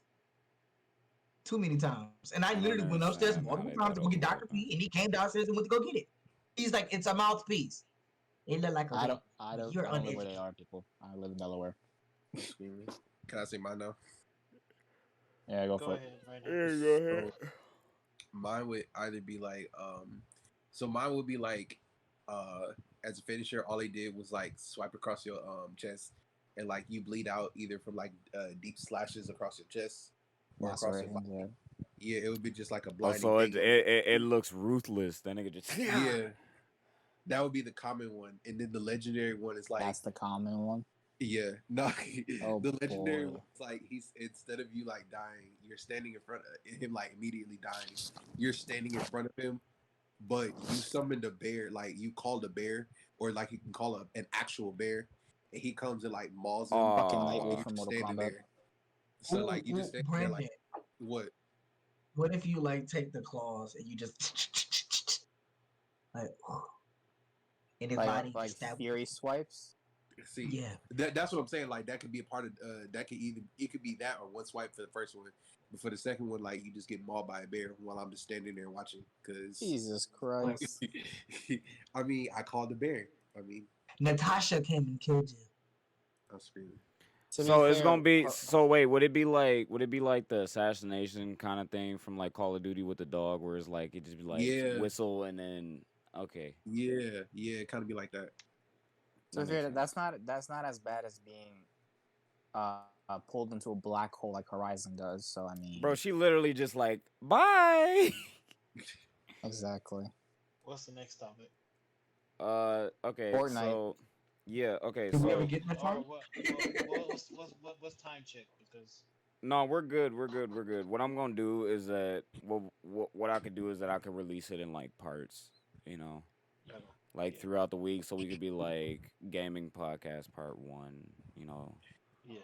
Too many times. And I don't literally went upstairs understand how multiple they times thought to it go was get a Dr. weapon. P, and he came downstairs and went to go get it. He's like, it's a mouthpiece. It looked like a weapon. You're I don't know where they uneducated. are, people. I live in Delaware. Can I say mine now? Yeah, go Go for it. ahead, Brandon. Yeah, go ahead. So mine would either be like so mine would be like as a finisher, all he did was like swipe across your chest and like you bleed out either from like deep slashes across your chest or across your Lacerations, body. yeah. Yeah, it would be just like a Oh, blinding so thing. it looks ruthless. That nigga just Yeah, that would be the common one, and then the legendary one is like That's the common one. yeah, no, Oh, the legendary boy. one is like he's instead of you like dying, you're standing in front of him like immediately dying. You're standing in front of him, but you summoned a bear, like you called a bear, or like you can call an actual bear, and he comes and like mauls him. Fucking Oh, Nightwing You're from just Mortal standing Kombat. there. So like you just stand there Brandon, like what? what if you like take the claws and you just like in his body? Like just that Fury swipes. See, yeah. that's what I'm saying. Like that could be a part of that could either it could be that or one swipe for the first one, but for the second one, like you just get mauled by a bear while I'm just standing there watching. Cause Jesus Christ. I mean, I called the bear. I mean, Natasha came and killed you. I'm screaming. To be so it's fair, gonna be. her- So wait, would it be like the assassination kind of thing from like Call of Duty with the dog, where it's like it just be like Yeah. whistle and then okay. Yeah, it kind of be like that. to be That fair, makes that's not as bad as being pulled into a black hole like Horizon does. So I mean, Bro, she literally just like bye. exactly. What's the next topic? Okay. Fortnite. So yeah. Okay. Did we ever So get that Or far? what's time check? Because no, we're good. We're good. We're good. What I'm gonna do is that what I could do is that I could release it in like parts. You know. Like Yeah. throughout the week, so we could be like gaming podcast part 1, you know, yeah,